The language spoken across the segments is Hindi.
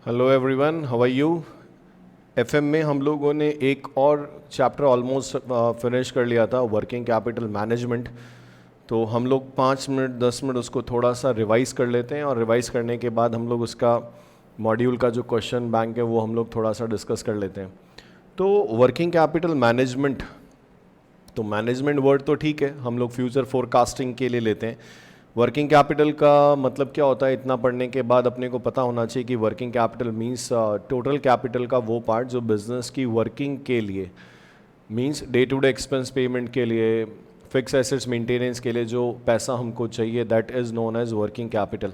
Hello everyone, how are you. FM में हम लोगों ने एक और चैप्टर ऑलमोस्ट फिनिश कर लिया था, वर्किंग कैपिटल मैनेजमेंट। तो हम लोग 5 मिनट 10 मिनट उसको थोड़ा सा रिवाइज कर लेते हैं और रिवाइज करने के बाद हम लोग उसका मॉड्यूल का जो क्वेश्चन बैंक है वो हम लोग थोड़ा सा डिस्कस कर लेते हैं। तो वर्किंग कैपिटल मैनेजमेंट, तो मैनेजमेंट वर्ड तो ठीक है, हम लोग फ्यूचर फोरकास्टिंग के लिए लेते हैं। वर्किंग कैपिटल का मतलब क्या होता है, इतना पढ़ने के बाद अपने को पता होना चाहिए कि working capital means total capital का वो पार्ट जो बिजनेस की वर्किंग के लिए, means day to day expense payment के लिए, फिक्स एसेट्स मेंटेनेंस के लिए जो पैसा हमको चाहिए, that is known as working capital.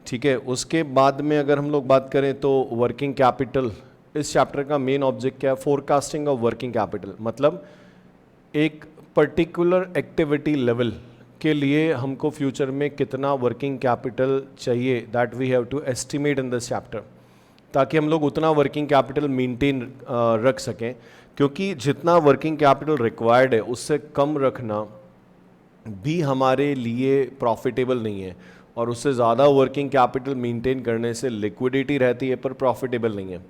ठीक है, उसके बाद में अगर हम लोग बात करें तो वर्किंग कैपिटल, इस चैप्टर का मेन ऑब्जेक्ट क्या है, फोरकास्टिंग ऑफ वर्किंग कैपिटल। मतलब एक पर्टिकुलर एक्टिविटी लेवल के लिए हमको फ्यूचर में कितना वर्किंग कैपिटल चाहिए, that we have to estimate in this chapter, ताकि हम लोग उतना वर्किंग कैपिटल मेंटेन रख सकें। क्योंकि जितना वर्किंग कैपिटल रिक्वायर्ड है उससे कम रखना भी हमारे लिए प्रॉफिटेबल नहीं है, और उससे ज़्यादा वर्किंग कैपिटल मेंटेन करने से लिक्विडिटी रहती है पर प्रॉफिटेबल नहीं है।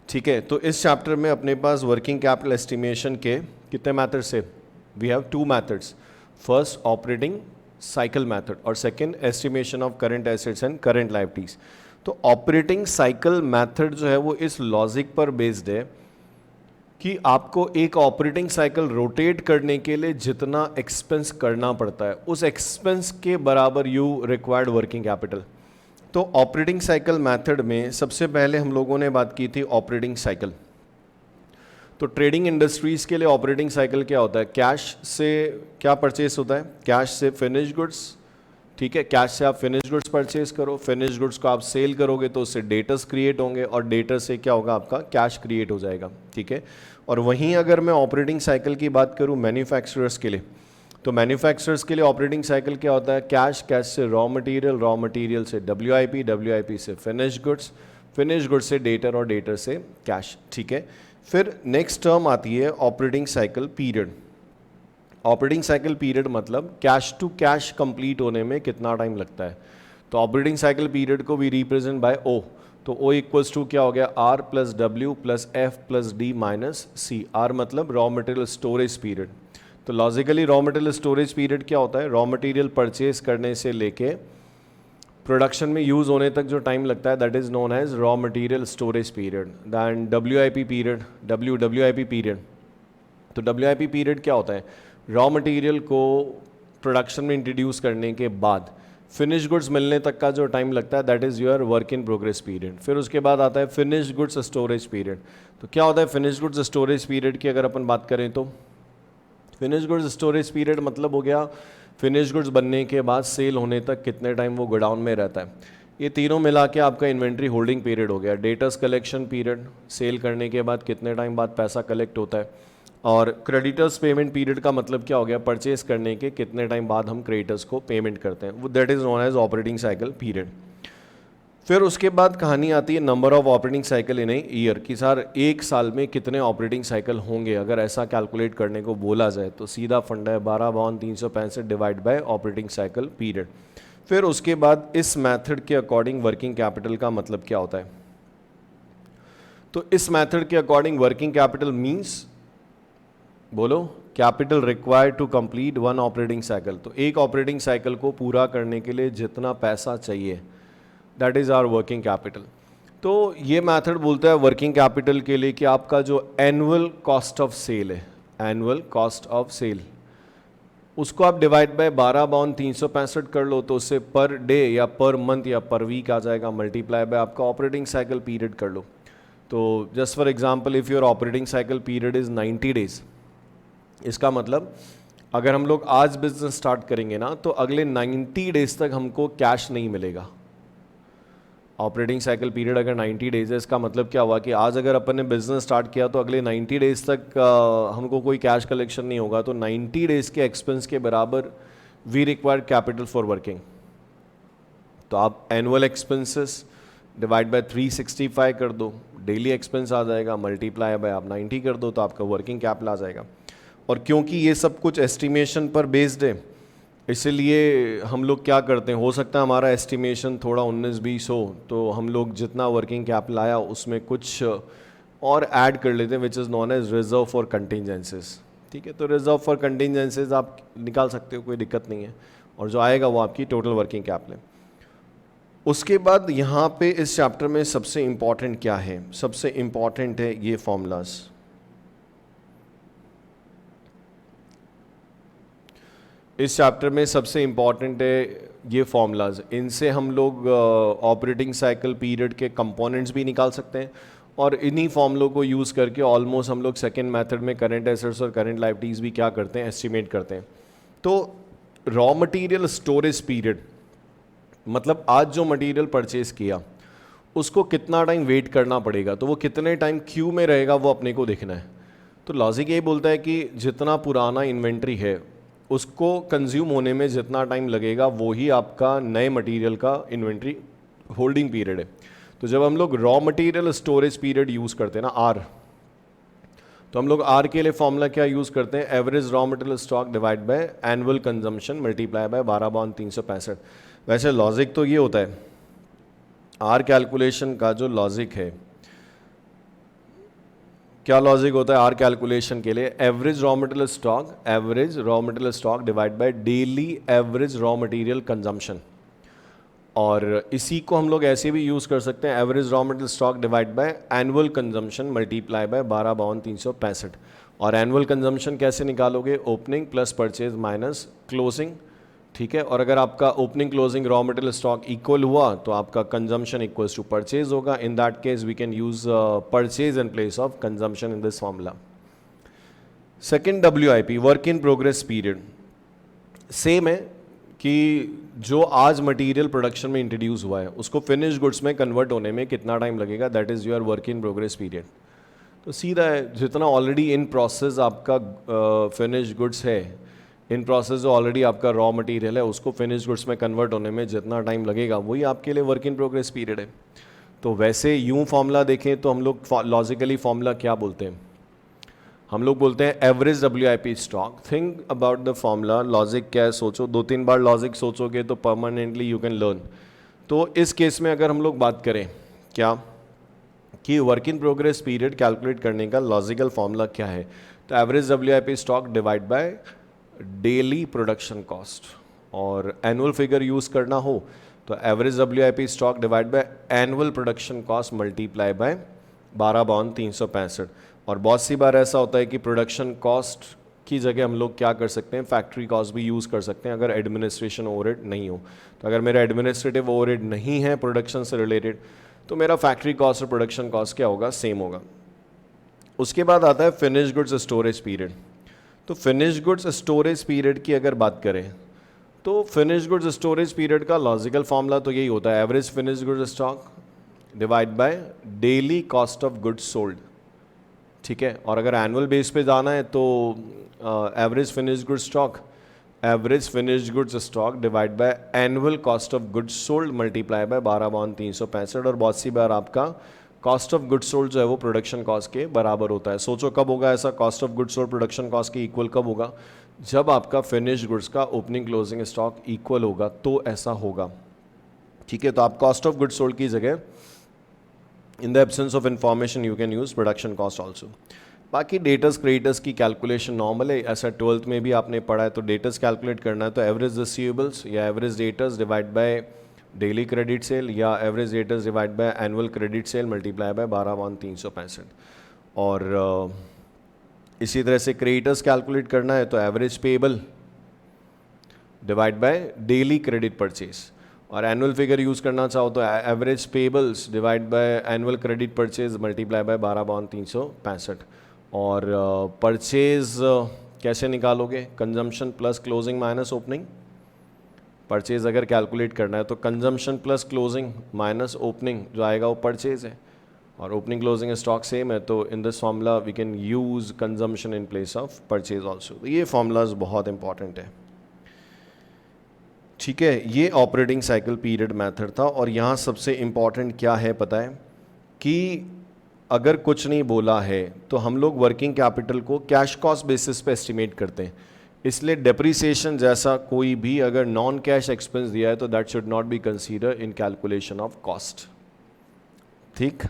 ठीक है, तो इस चैप्टर में अपने पास वर्किंग कैपिटल एस्टिमेशन के कितने मेथड्स है, we have 2 methods. First operating cycle method और second estimation of current assets and current liabilities. तो ऑपरेटिंग साइकिल मेथड जो है वो इस लॉजिक पर बेस्ड है कि आपको एक ऑपरेटिंग साइकिल रोटेट करने के लिए जितना एक्सपेंस करना पड़ता है उस एक्सपेंस के बराबर यू रिक्वायर्ड वर्किंग कैपिटल। तो ऑपरेटिंग साइकिल मेथड में सबसे पहले हम लोगों ने बात की थी ऑपरेटिंग साइकिल। तो ट्रेडिंग इंडस्ट्रीज़ के लिए ऑपरेटिंग साइकिल क्या होता है, कैश से क्या परचेस होता है, कैश से फिनिश गुड्स। ठीक है, कैश से आप फिनिश गुड्स परचेस करो, फिनिश गुड्स को आप सेल करोगे तो उससे डेटर्स क्रिएट होंगे और डेटर से क्या होगा, आपका कैश क्रिएट हो जाएगा। ठीक है, और वहीं अगर मैं ऑपरेटिंग साइकिल की बात करूँ मैन्युफैक्चरर्स के लिए, तो मैन्युफैक्चरर्स के लिए ऑपरेटिंग साइकिल क्या होता है, कैश, कैश से रॉ मटेरियल, रॉ मटेरियल से डब्ल्यूआईपी, डब्ल्यूआईपी से फिनिश गुड्स, फिनिश गुड्स से डेटर और डेटर से कैश। ठीक है, फिर नेक्स्ट टर्म आती है operating cycle period. Operating cycle period मतलब कैश टू कैश कंप्लीट होने में कितना टाइम लगता है। तो ऑपरेटिंग साइकिल पीरियड को वी रिप्रेजेंट बाय ओ। तो ओ इक्वल्स टू क्या हो गया, R plus W plus F plus D minus C. R मतलब रॉ मटेरियल स्टोरेज पीरियड। तो logically raw material storage period क्या होता है, रॉ मटेरियल परचेज करने से लेके प्रोडक्शन में यूज़ होने तक जो टाइम लगता है that is known as raw material storage period. Then WIP period, WIP period. तो डब्ल्यूआईपी पीरियड क्या होता है, रॉ मटेरियल को प्रोडक्शन में इंट्रोड्यूस करने के बाद फिनिश गुड्स मिलने तक का जो टाइम लगता है that is your work in progress period. फिर उसके बाद आता है फिनिश गुड्स स्टोरेज पीरियड। तो क्या होता है फिनिश गुड्स स्टोरेज पीरियड की अगर अपन बात करें तो फिनिश गुड्स स्टोरेज पीरियड मतलब हो गया फिनिश गुड्स बनने के बाद सेल होने तक कितने टाइम वो गोडाउन में रहता है। ये तीनों मिला के आपका इन्वेंट्री होल्डिंग पीरियड हो गया। डेटर्स कलेक्शन पीरियड, सेल करने के बाद कितने टाइम बाद पैसा कलेक्ट होता है। और क्रेडिटर्स पेमेंट पीरियड का मतलब क्या हो गया, परचेस करने के कितने टाइम बाद हम क्रेडिटर्स को पेमेंट करते हैं, वो that is known as operating cycle period. फिर उसके बाद कहानी आती है number of operating cycle in a year, कि सर एक साल में कितने ऑपरेटिंग साइकिल होंगे। अगर ऐसा कैलकुलेट करने को बोला जाए तो सीधा फंडा है 12/365 divide by operating cycle period. फिर उसके बाद इस मेथड के अकॉर्डिंग वर्किंग कैपिटल का मतलब क्या होता है। तो इस मेथड के अकॉर्डिंग वर्किंग कैपिटल मीन्स, बोलो, capital required to complete 1 operating cycle. तो एक ऑपरेटिंग साइकिल को पूरा करने के लिए जितना पैसा चाहिए that is our working capital. तो ये मेथड बोलता है वर्किंग कैपिटल के लिए कि आपका जो एनुअल कॉस्ट ऑफ सेल है, एनुअल कॉस्ट ऑफ सेल, उसको आप डिवाइड बाय 12/365 कर लो तो उससे पर डे या पर मंथ या पर वीक आ जाएगा, मल्टीप्लाई बाय आपका ऑपरेटिंग साइकिल पीरियड कर लो। तो just for example if your operating cycle period is 90 days, इसका मतलब अगर हम लोग आज बिजनेस स्टार्ट करेंगे ना तो अगले 90 डेज तक हमको कैश नहीं मिलेगा। ऑपरेटिंग साइकिल पीरियड अगर 90 डेज है, इसका मतलब क्या हुआ कि आज अगर अपन ने बिजनेस स्टार्ट किया तो अगले 90 डेज तक हमको कोई कैश कलेक्शन नहीं होगा। तो 90 डेज के एक्सपेंस के बराबर we require capital for working. तो आप एनुअल एक्सपेंसेस डिवाइड बाय 365 कर दो, डेली एक्सपेंस आ जाएगा, मल्टीप्लाई बाय आप 90 कर दो तो आपका वर्किंग कैपिटल आ जाएगा। और क्योंकि ये सब कुछ एस्टिमेशन पर बेस्ड है इसलिए हम लोग क्या करते हैं, हो सकता है हमारा एस्टिमेशन थोड़ा 19-20 हो, तो हम लोग जितना वर्किंग कैपिटल आया उसमें कुछ और ऐड कर लेते हैं, which is known as reserve for contingencies. ठीक है, तो रिजर्व फॉर कंटिजेंसीज आप निकाल सकते हो, कोई दिक्कत नहीं है, और जो आएगा वो आपकी टोटल वर्किंग कैपिटल है। उसके बाद यहाँ पे इस चैप्टर में सबसे इम्पॉर्टेंट क्या है? सबसे इम्पॉर्टेंट है ये फॉर्मूलाज। इस चैप्टर में सबसे इम्पॉर्टेंट है ये फॉर्मूलाज। इनसे हम लोग ऑपरेटिंग साइकिल पीरियड के कंपोनेंट्स भी निकाल सकते हैं, और इन्हीं फॉर्मूलों को यूज़ करके ऑलमोस्ट हम लोग सेकेंड मेथड में करंट एसेट्स और करंट लायबिलिटीज़ भी क्या करते हैं, एस्टिमेट करते हैं। तो रॉ मटेरियल स्टोरेज पीरियड मतलब आज जो मटेरियल परचेज किया उसको कितना टाइम वेट करना पड़ेगा, तो वो कितने टाइम क्यू में रहेगा वो अपने को देखना है। तो लॉजिक यही बोलता है कि जितना पुराना इन्वेंट्री है उसको कंज्यूम होने में जितना टाइम लगेगा वो ही आपका नए मटेरियल का इन्वेंट्री होल्डिंग पीरियड है। तो जब हम लोग raw material storage period use करते हैं ना, आर, तो हम लोग आर के लिए फॉर्मूला क्या यूज़ करते हैं, average raw material stock divide by annual consumption multiply by 12/365। वैसे लॉजिक तो ये होता है, आर कैलकुलेशन का जो लॉजिक है, क्या लॉजिक होता है आर कैलकुलेशन के लिए, average raw material stock divide by daily average raw material consumption. और इसी को हम लोग ऐसे भी यूज़ कर सकते हैं, average raw material stock divide by annual consumption multiply by 12/365। और एनुअल कंजम्पशन कैसे निकालोगे, opening plus purchase minus closing. ठीक है, और अगर आपका opening closing raw material stock equal हुआ तो आपका कंजम्पशन इक्वल्स टू परचेज होगा। In that case we can use purchase in place of consumption in this formula. Second WIP work in progress period same है कि जो आज मटेरियल प्रोडक्शन में इंट्रोड्यूस हुआ है उसको फिनिश गुड्स में कन्वर्ट होने में कितना टाइम लगेगा, that is your work in progress period. तो सीधा है, जितना ऑलरेडी इन प्रोसेस आपका फिनिश गुड्स है, इन प्रोसेस जो ऑलरेडी आपका रॉ मटेरियल है उसको फिनिश गुड्स में कन्वर्ट होने में जितना टाइम लगेगा वही आपके लिए वर्क इन प्रोग्रेस पीरियड है। तो वैसे यूँ फॉर्मूला देखें तो हम लोग लॉजिकली फॉर्मूला क्या बोलते हैं, हम लोग बोलते हैं average WIP stock. Think about the formula, logic क्या है सोचो, 2-3 बार लॉजिक सोचोगे तो परमानेंटली यू कैन लर्न। तो इस केस में अगर हम लोग बात करें क्या कि work in progress period calculate करने का लॉजिकल फॉर्मूला क्या है, तो average WIP stock divide by daily production cost, और एनुअल फिगर यूज़ करना हो तो average WIP stock divide by annual production cost multiply by 12/365। और बहुत सी बार ऐसा होता है कि प्रोडक्शन कॉस्ट की जगह हम लोग क्या कर सकते हैं, फैक्ट्री कॉस्ट भी यूज़ कर सकते हैं अगर एडमिनिस्ट्रेशन ओवरहेड नहीं हो। तो अगर मेरा एडमिनिस्ट्रेटिव ओवरहेड नहीं है प्रोडक्शन से रिलेटेड तो मेरा फैक्ट्री कॉस्ट और प्रोडक्शन कॉस्ट क्या होगा, सेम होगा। उसके बाद आता है फिनिश गुड्स स्टोरेज पीरियड। तो फिनिश गुड्स स्टोरेज पीरियड की अगर बात करें तो फिनिश गुड्स स्टोरेज पीरियड का लॉजिकल फॉर्मूला तो यही होता है, average finish goods stock divide by daily cost of goods sold. ठीक है, और अगर एनुअल बेस पे जाना है तो average finish goods stock divide by annual cost of goods sold multiply by 12/365। और बहुत सी बार आपका कॉस्ट ऑफ गुड्स सोल्ड जो है वो प्रोडक्शन कॉस्ट के बराबर होता है। सोचो कब होगा ऐसा, cost of goods sold production cost के इक्वल कब होगा, जब आपका फिनिश गुड्स का ओपनिंग क्लोजिंग स्टॉक इक्वल होगा तो ऐसा होगा। ठीक है, तो आप कॉस्ट ऑफ गुड्स सोल्ड की जगह in the absence of information you can use production cost also. बाकी डेटर्स क्रेडिटर्स की कैलकुलेशन नॉर्मल है, ऐसा 12th में भी आपने पढ़ा है। तो डेटर्स कैलकुलेट करना है तो एवरेज रिसीवेबल्स या average debtors divide by daily credit sale या average debtors divide by annual credit sale multiply by 12/365। और इसी तरह से क्रेडिटर्स कैलकुलेट करना है तो average payable divide by daily credit purchase. और एनुअल फिगर यूज़ करना चाहो तो average payables divide by annual credit purchase multiply by 12/365। और परचेज कैसे निकालोगे, consumption plus closing minus opening. Purchase अगर कैलकुलेट करना है तो consumption plus closing minus opening जो आएगा वो परचेज है, और ओपनिंग क्लोजिंग स्टॉक सेम है। तो in this formula we can use consumption in place of purchase also. तो ये फॉर्मूलाज बहुत इंपॉर्टेंट है। ठीक है, ये ऑपरेटिंग साइकिल पीरियड मेथड था। और यहाँ सबसे इम्पॉर्टेंट क्या है पता है कि अगर कुछ नहीं बोला है तो हम लोग वर्किंग कैपिटल को कैश कॉस्ट बेसिस पे एस्टिमेट करते हैं। इसलिए डेप्रिसिएशन जैसा कोई भी अगर नॉन कैश एक्सपेंस दिया है तो that should not be consider in calculation of cost. ठीक,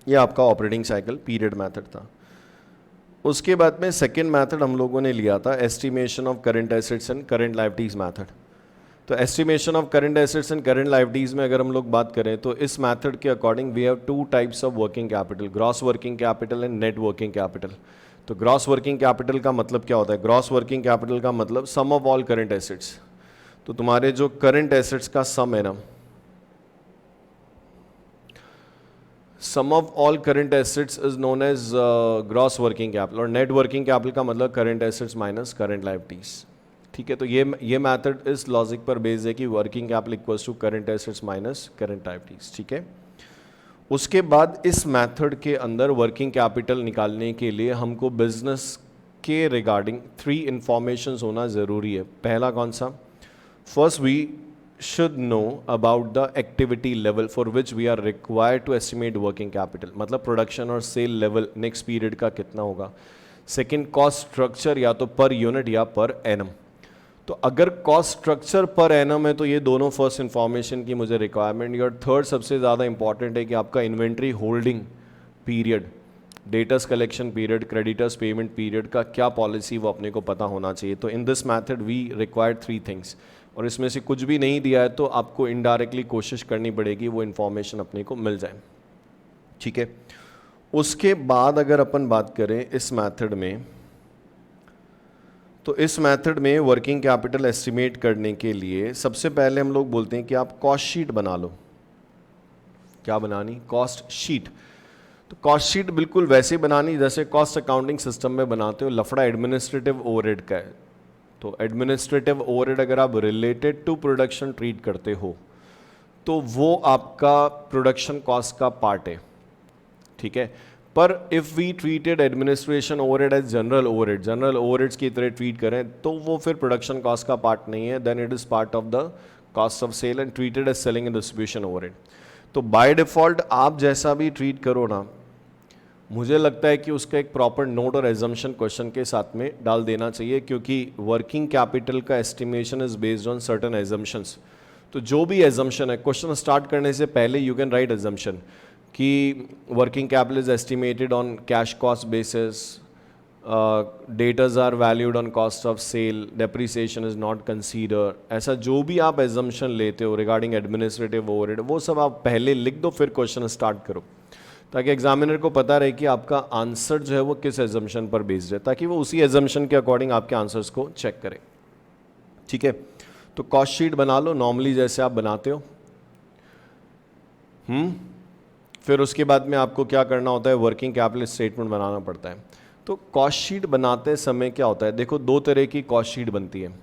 ये आपका ऑपरेटिंग साइकिल पीरियड मेथड था। उसके बाद में सेकेंड मेथड हम लोगों ने लिया था estimation of current assets and current liabilities method. तो estimation of current assets and current liabilities में अगर हम लोग बात करें तो इस मेथड के according we have two types of working capital, gross working capital and net working capital. तो ग्रॉस वर्किंग कैपिटल का मतलब क्या होता है? ग्रॉस वर्किंग कैपिटल का मतलब sum of all current assets. तो तुम्हारे जो करंट एसेट्स का सम है ना, sum of all current assets is known as gross working capital, और नेट वर्किंग कैपिटल का मतलब current assets minus current liabilities. ठीक है, तो ये मेथड इस लॉजिक पर बेस्ड है कि working capital equals to current assets minus current liabilities. ठीक है, उसके बाद इस मेथड के अंदर वर्किंग कैपिटल निकालने के लिए हमको बिजनेस के रिगार्डिंग 3 इंफॉर्मेशंस होना ज़रूरी है। पहला कौन सा? First, we should know about the activity level for which we are required to estimate working capital, मतलब प्रोडक्शन और सेल लेवल नेक्स्ट पीरियड का कितना होगा। सेकंड, कॉस्ट स्ट्रक्चर या तो पर यूनिट या पर एनम। तो अगर कॉस्ट स्ट्रक्चर पर एनम है तो ये दोनों फर्स्ट इंफॉर्मेशन की मुझे रिक्वायरमेंट। और थर्ड सबसे ज़्यादा इंपॉर्टेंट है कि आपका inventory holding period, debtors collection period, creditors payment period का क्या पॉलिसी वो अपने को पता होना चाहिए। तो in this method we required 3 things, और इसमें से कुछ भी नहीं दिया है तो आपको इनडायरेक्टली कोशिश करनी पड़ेगी वो इन्फॉर्मेशन अपने को मिल जाए। ठीक है, उसके बाद अगर अपन बात करें इस मेथड में, तो इस मेथड में वर्किंग कैपिटल एस्टिमेट करने के लिए सबसे पहले हम लोग बोलते हैं कि आप कॉस्ट शीट बना लो। क्या बनानी? Cost sheet. तो कॉस्ट शीट बिल्कुल वैसे बनानी जैसे कॉस्ट अकाउंटिंग सिस्टम में बनाते हो। लफड़ा एडमिनिस्ट्रेटिव ओवरहेड का है, तो एडमिनिस्ट्रेटिव ओवरहेड अगर आप रिलेटेड टू प्रोडक्शन ट्रीट करते हो तो वो आपका प्रोडक्शन कॉस्ट का पार्ट है। ठीक है, पर if we treated administration overhead as general overhead, general overheads की तरह ट्रीट करें तो वो फिर प्रोडक्शन कॉस्ट का पार्ट नहीं है, then it is part of the cost of sale and treated as selling and distribution overhead. तो बाय डिफ़ॉल्ट आप जैसा भी ट्रीट करो ना, मुझे लगता है कि उसका एक प्रॉपर नोट और एजम्पशन क्वेश्चन के साथ में डाल देना चाहिए, क्योंकि वर्किंग कैपिटल का estimation is based on certain assumptions. तो जो भी एजम्पशन है, क्वेश्चन स्टार्ट करने से पहले यू कैन राइट एजम्पशन कि working capital is estimated on cash cost basis, debtors are valued on cost of sale, depreciation is not consider. ऐसा जो भी आप एजम्पशन लेते हो रिगार्डिंग एडमिनिस्ट्रेटिव ओवरहेड, वो सब आप पहले लिख दो, फिर क्वेश्चन स्टार्ट करो, ताकि एग्जामिनर को पता रहे कि आपका आंसर जो है वो किस एजम्पशन पर बेस्ड है, ताकि वो उसी एजम्पशन के अकॉर्डिंग आपके आंसर्स को चेक करे। ठीक है, तो कॉस्ट शीट बना लो नॉर्मली जैसे आप बनाते हो। फिर उसके बाद में आपको क्या करना होता है? वर्किंग कैपिटल स्टेटमेंट बनाना पड़ता है। तो कॉस्ट शीट बनाते समय क्या होता है? देखो, 2 तरह की कॉस्ट शीट बनती है।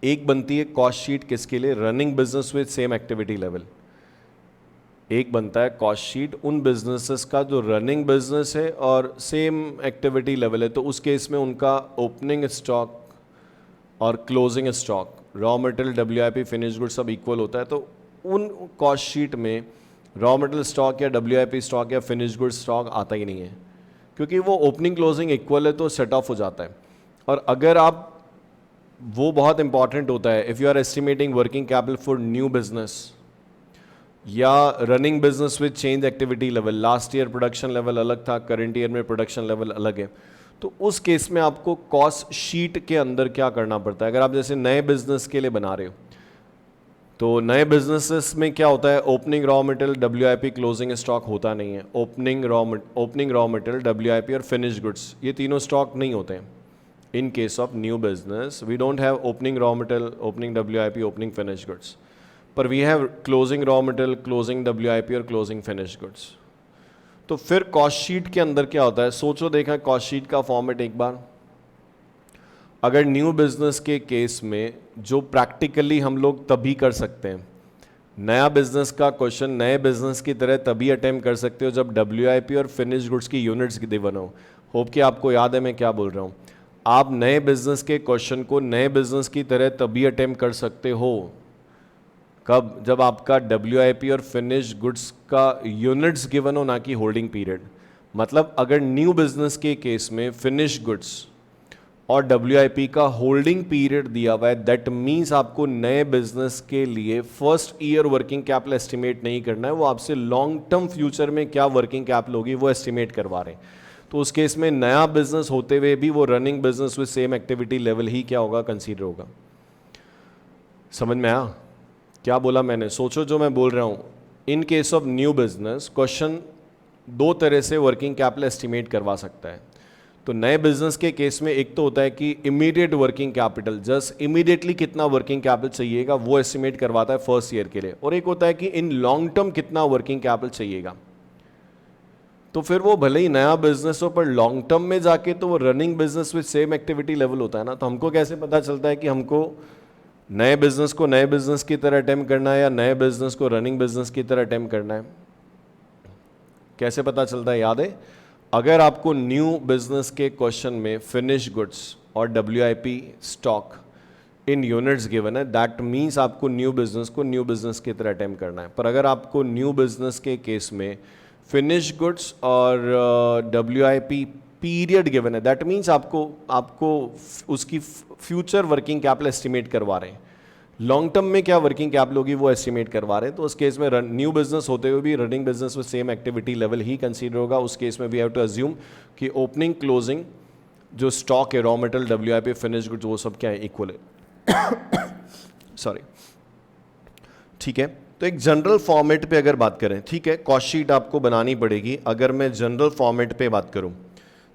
एक बनती है कॉस्ट शीट किसके लिए? Running business with same activity level. एक बनता है कॉस्ट शीट उन बिजनेसेस का जो रनिंग बिजनेस है और सेम एक्टिविटी लेवल है। तो उस केस में उनका ओपनिंग स्टॉक और closing stock, raw material, WIP, finish good सब इक्वल होता है। तो उन कॉस्ट शीट में रॉ मटेरियल स्टॉक या WIP स्टॉक या फिनिश गुड स्टॉक आता ही नहीं है, क्योंकि वो ओपनिंग क्लोजिंग इक्वल है तो सेट ऑफ हो जाता है। और अगर आप, वो बहुत इंपॉर्टेंट होता है if you are estimating working capital for new business या running business with change activity level. Last year production level अलग था, करंट ईयर में प्रोडक्शन लेवल अलग है। तो उस केस में आपको कॉस्ट शीट के अंदर क्या करना पड़ता है? अगर आप जैसे नए बिजनेस के लिए बना रहे हो, तो नए बिजनेसेस में क्या होता है? Opening raw material, WIP, closing stock होता नहीं है। ओपनिंग रॉ मटेरियल, WIP और फिनिश गुड्स, ये तीनों स्टॉक नहीं होते हैं। In case of new business we don't have opening raw material, opening WIP, opening finish goods, पर we have closing raw material, closing WIP और क्लोजिंग फिनिश गुड्स। तो फिर कॉस्ट शीट के अंदर क्या होता है? सोचो, देखा कॉस्ट शीट का फॉर्मेट एक बार। अगर न्यू बिजनेस के केस में जो प्रैक्टिकली हम लोग तभी कर सकते हैं, नया बिजनेस का क्वेश्चन नए बिजनेस की तरह तभी अटेम्प्ट कर सकते हो जब WIP और फिनिश गुड्स की यूनिट्स गिवन हो। होप कि आपको याद है मैं क्या बोल रहा हूँ। आप नए बिजनेस के क्वेश्चन को नए बिजनेस की तरह तभी अटेम्प्ट कर सकते हो कब? जब आपका WIP और फिनिश गुड्स का यूनिट्स गिवन हो, ना कि होल्डिंग पीरियड। मतलब अगर न्यू बिजनेस के केस में फिनिश गुड्स और WIP का होल्डिंग पीरियड दिया हुआ है, दैट मीन्स आपको नए बिजनेस के लिए first year working capital estimate नहीं करना है, वो आपसे लॉन्ग टर्म फ्यूचर में क्या वर्किंग कैपिटल होगी वो एस्टिमेट करवा रहे हैं। तो उस केस में नया बिजनेस होते हुए भी वो running business with same activity level ही क्या होगा, कंसीडर होगा। समझ में आया क्या बोला मैंने? सोचो जो मैं बोल रहा हूँ। इन case of new business question दो तरह से वर्किंग कैपिटल एस्टिमेट करवा सकता है। तो नए बिजनेस के केस में एक तो होता है कि immediate working capital, just immediately कितना वर्किंग कैपिटल चाहिएगा वो एस्टिमेट करवाता है फर्स्ट ईयर के लिए, और एक होता है कि इन लॉन्ग टर्म कितना वर्किंग कैपिटल चाहिएगा। तो फिर वो भले ही नया बिजनेस हो पर लॉन्ग टर्म में जाके तो वो running business with same activity level होता है ना। तो हमको कैसे पता चलता है कि हमको नए बिजनेस को नए बिजनेस की तरह अटेम्प्ट करना है या नए बिजनेस को रनिंग बिजनेस की तरह अटेम्प्ट करना है? कैसे पता चलता है? याद है, अगर आपको न्यू बिजनेस के क्वेश्चन में फिनिश गुड्स और WIP stock in units given है, दैट मीन्स आपको न्यू बिजनेस को न्यू बिजनेस की तरह अटेम्प्ट करना है। पर अगर आपको न्यू बिजनेस के केस में फिनिश गुड्स और WIP पीरियड गिवन है, दैट मीन्स आपको उसकी फ्यूचर वर्किंग कैपिटल एस्टिमेट करवा रहे हैं। लॉन्ग टर्म में क्या वर्किंग कैपिटल होगी वो एस्टिमेट करवा रहे हैं। तो उस केस में न्यू बिजनेस होते हुए भी रनिंग बिजनेस में सेम एक्टिविटी लेवल ही कंसीडर होगा। उस केस में वी हैव टू अज्यूम कि ओपनिंग क्लोजिंग जो स्टॉक है, raw material, WIP, finish goods, वो सब क्या है, इक्वल है। सॉरी, ठीक है। तो एक जनरल फॉर्मेट पे अगर बात करें, ठीक है, कॉस्ट शीट आपको बनानी पड़ेगी। अगर मैं जनरल फॉर्मेट पे बात करूं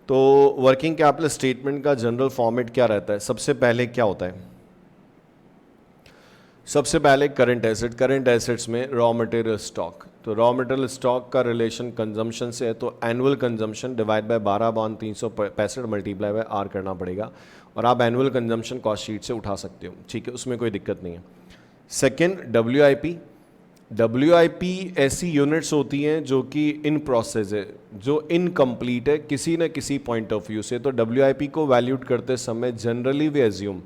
तो वर्किंग कैपिटल स्टेटमेंट का जनरल फॉर्मेट क्या रहता है? सबसे पहले क्या होता है? सबसे पहले करंट एसेट, करंट एसेट्स में रॉ मटेरियल स्टॉक। तो रॉ मटेरियल स्टॉक का रिलेशन कंजम्पशन से है, तो annual consumption divide by 12/365 multiply by R करना पड़ेगा, और आप एनुअल कंजम्पशन कॉस्ट शीट से उठा सकते हो, ठीक है, उसमें कोई दिक्कत नहीं है। सेकेंड, WIP ऐसी यूनिट्स होती हैं जो कि इन प्रोसेस है, जो इनकम्प्लीट है किसी न किसी पॉइंट ऑफ व्यू से। तो WIP को वैल्यूड करते समय जनरली वे एज्यूम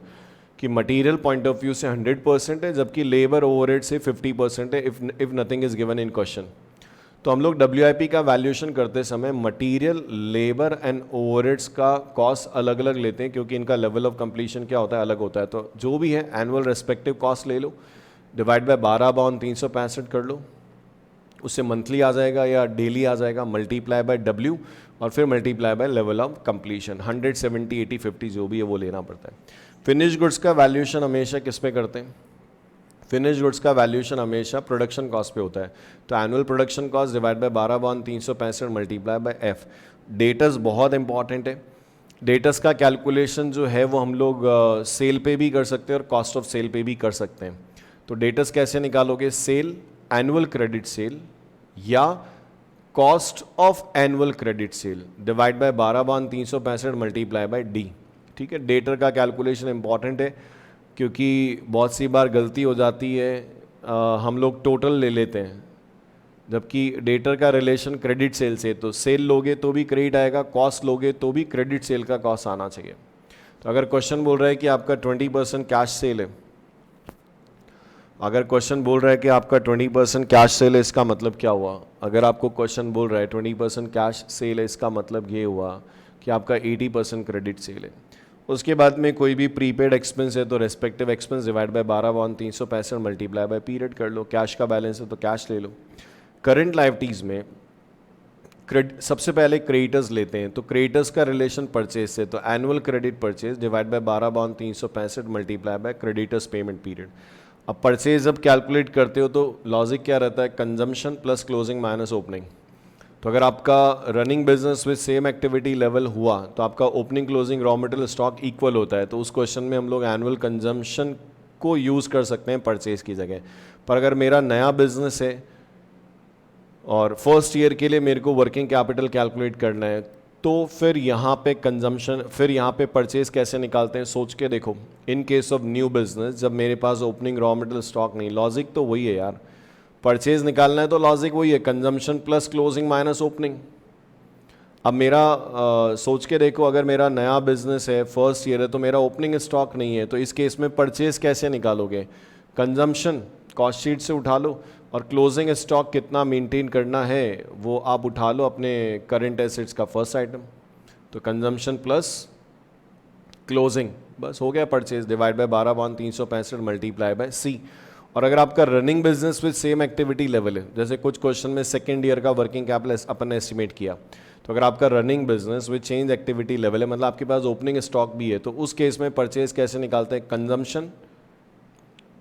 कि मटेरियल पॉइंट ऑफ व्यू से 100% है, जबकि लेबर ओवरहेड से 50% है, if nothing is given in question. तो हम लोग WIP का वैल्यूएशन करते समय मटेरियल, लेबर एंड ओवरहेड्स का कॉस्ट अलग अलग लेते हैं, क्योंकि इनका लेवल ऑफ कंप्लीशन क्या होता है, अलग होता है। तो जो भी है एनुअल रेस्पेक्टिव कॉस्ट ले लो, डिवाइड बाय 12/365 कर लो, उससे मंथली आ जाएगा या डेली आ जाएगा, मल्टीप्लाई बाय W और फिर multiply by level of completion. 100, 70, 80, 50 जो भी है वो लेना पड़ता है। फिनिश गुड्स का वैल्यूएशन हमेशा किस पे करते हैं? फिनिश गुड्स का वैल्यूएशन हमेशा प्रोडक्शन कॉस्ट पे होता है। तो annual production cost divide by 12/365 multiply by F। Debtors बहुत इंपॉर्टेंट है। डेटस का कैलकुलेशन जो है वो हम लोग सेल पे भी कर सकते हैं और कॉस्ट ऑफ सेल पे भी कर सकते हैं। तो डेटस कैसे निकालोगे? सेल, एनुअल क्रेडिट सेल या cost of annual credit cell divide by 12/365 multiply bye D, ठीक है। डेटर का कैलकुलेशन इंपॉर्टेंट है, क्योंकि बहुत सी बार गलती हो जाती है, हम लोग टोटल ले लेते हैं, जबकि डेटर का रिलेशन क्रेडिट सेल से। तो सेल लोगे तो भी क्रेडिट आएगा, कॉस्ट लोगे तो भी क्रेडिट सेल का कॉस्ट आना चाहिए। तो अगर क्वेश्चन बोल रहा है कि आपका 20% कैश सेल है, अगर क्वेश्चन बोल रहा है कि आपका 20% कैश सेल है, इसका मतलब क्या हुआ? अगर आपको क्वेश्चन बोल रहा है 20% कैश सेल है, इसका मतलब ये हुआ कि आपका 80% क्रेडिट सेल है। उसके बाद में कोई भी प्रीपेड एक्सपेंस है तो respective expense divide by 12/365 multiply bye period कर लो। कैश का बैलेंस है तो कैश ले लो। करंट लायबिलिटीज़ में सबसे पहले क्रेडिटर्स लेते हैं, तो क्रेडिटर्स का रिलेशन परचेज से, तो annual credit purchase divide by 12/365 multiply by creditors payment period. अब परचेज जब कैलकुलेट करते हो तो लॉजिक क्या रहता है? Consumption plus closing minus opening. तो अगर आपका running business with same activity level हुआ तो आपका opening closing raw material stock equal होता है, तो उस क्वेश्चन में हम लोग एनुअल कंजम्पशन को यूज़ कर सकते हैं परचेज की जगह। पर अगर मेरा नया बिजनेस है और फर्स्ट ईयर के लिए मेरे को वर्किंग कैपिटल कैलकुलेट करना है, तो फिर यहाँ पे कंजम्पशन, फिर यहाँ पे परचेज कैसे निकालते हैं? सोच के देखो। इन केस ऑफ न्यू बिजनेस जब मेरे पास ओपनिंग रॉ मटेरियल स्टॉक नहीं, लॉजिक तो वही है यार, परचेज निकालना है तो लॉजिक वही है, consumption plus closing minus opening. अब मेरा सोच के देखो, अगर मेरा नया बिजनेस है, फर्स्ट ईयर है, तो मेरा ओपनिंग स्टॉक नहीं है, तो इस केस में परचेज कैसे निकालोगे? कंजम्पशन कॉस्ट शीट से उठा लो, और क्लोजिंग स्टॉक कितना मेंटेन करना है वो आप उठा लो अपने करंट एसेट्स का फर्स्ट आइटम। तो कंजम्पशन प्लस क्लोजिंग, बस हो गया purchase, divide by 12/365 multiply by C. और अगर आपका running business with same activity level है, जैसे कुछ क्वेश्चन में सेकेंड ईयर का वर्किंग कैपिटल अपन ने एस्टिमेट किया, तो अगर आपका running business with change activity level है, मतलब आपके पास ओपनिंग स्टॉक भी है, तो उस केस में परचेज कैसे निकालते हैं? कंजम्पशन